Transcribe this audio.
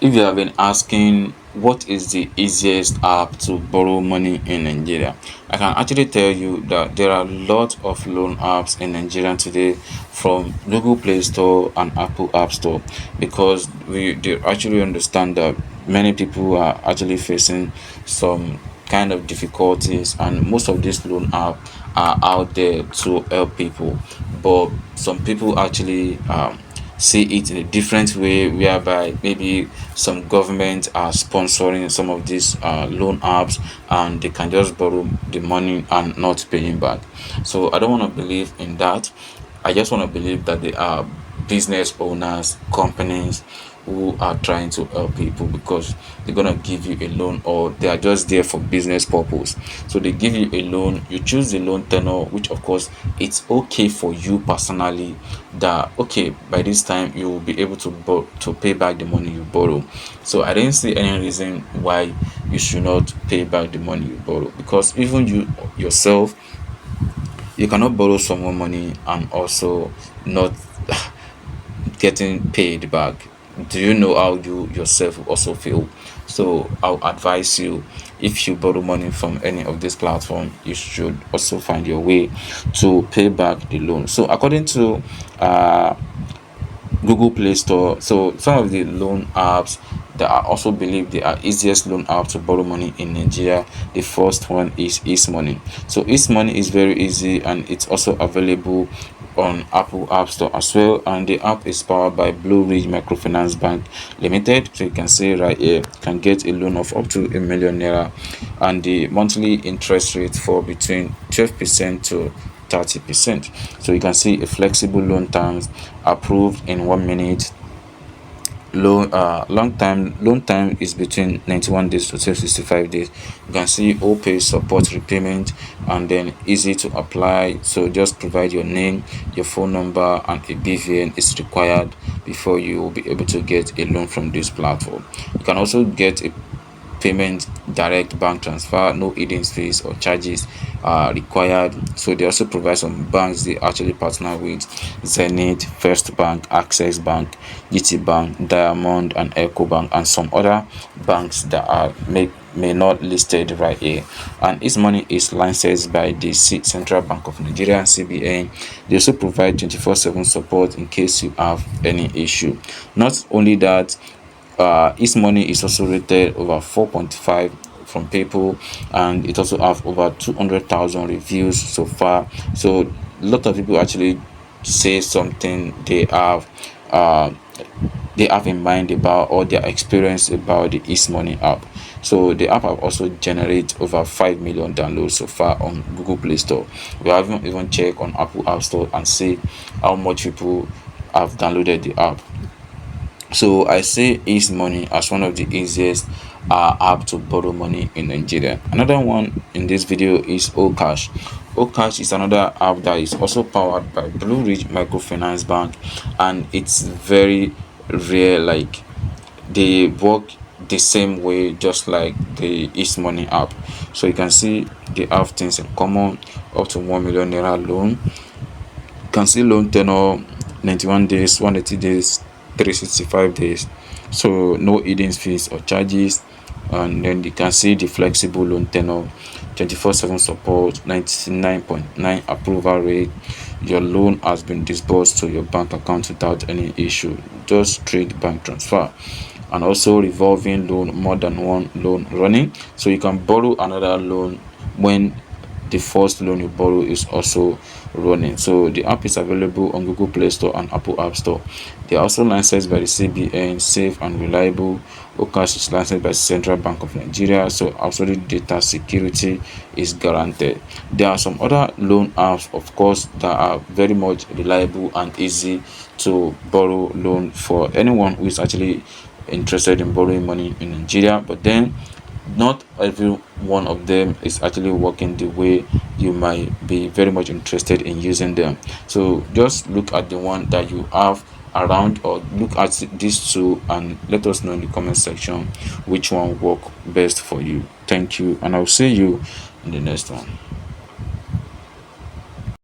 If you have been asking what is the easiest app to borrow money in Nigeria, I can actually tell you that there are a lot of loan apps in Nigeria today, from Google Play Store and Apple App Store, because we they actually understand that many people are actually facing some kind of difficulties, and most of these loan apps are out there to help people, but some people actually see it in a different way, whereby maybe some government are sponsoring some of these loan apps, and they can just borrow the money and not paying back. So I don't want to believe in that. I just want to believe that they are business owners, companies who are trying to help people, because they're gonna give you a loan, or they are just there for business purpose. So they give you a loan, you choose the loan tenor, which of course it's okay for you personally, that okay, by this time you will be able to to pay back the money you borrow. So I didn't see any reason why you should not pay back the money you borrow, because even you yourself, you cannot borrow someone money and also not getting paid back. Do you know how you yourself will also feel? So I'll advise you, if you borrow money from any of this platform, you should also find your way to pay back the loan. So according to uh Google Play Store. So some of the loan apps that I also believe they are easiest loan app to borrow money in Nigeria. The first one is Money. So Money is very easy, and it's also available on Apple App Store as well. And the app is powered by Blue Ridge Microfinance Bank Limited. So you can see right here, you can get a loan of up to £1 million, and the monthly interest rate for between 12% to 30%. So you can see a flexible loan terms, approved in 1 minute. Loan time is between 91 days to 65 days. You can see opay support repayment, and then easy to apply. So just provide your name, your phone number, and a BVN is required before you will be able to get a loan from this platform. You can also get a payment direct bank transfer, no hidden fees or charges are required. So they also provide some banks they actually partner with: Zenith, First Bank, Access Bank, GT Bank, Diamond, and Echo Bank, and some other banks that are may not listed right here. And this money is licensed by the Central Bank of Nigeria, CBN. They also provide 24/7 support in case you have any issue. Not only that, his money is also rated over 4.5 from people, and it also have over 200,000 reviews so far. So a lot of people actually say something uh they have in mind about, or their experience about the Money app. So the app have also generate over 5 million downloads so far on Google Play Store. We haven't even checked on Apple App Store and see how much people have downloaded the app. So I say Money as one of the easiest app to borrow money in Nigeria. Another one in this video is Okash. Okash is another app that is also powered by Blue Ridge Microfinance Bank, and it's very rare. Like, they work the same way, just like the Money app. So you can see they have things in common: up to £1 million loan. You can see loan tenor 91 days, 180 days, 365 days. So no hidden fees or charges. And then you can see the flexible loan tenor, 24/7 support, 99.9 approval rate. Your loan has been disbursed to your bank account without any issue, just straight bank transfer. And also revolving loan, more than one loan running, so you can borrow another loan when the first loan you borrow is also running. So the app is available on Google Play Store and Apple App Store. They are also licensed by the CBN, safe and reliable. Okash is licensed by Central Bank of Nigeria, so absolute data security is guaranteed. There are some other loan apps, of course, that are very much reliable and easy to borrow loan for anyone who is actually interested in borrowing money in Nigeria. But then not every one of them is actually working the way you might be very much interested in using them. So just look at the one that you have around, or look at these two, and let us know in the comment section which one work best for you. Thank you, and I'll see you in the next one.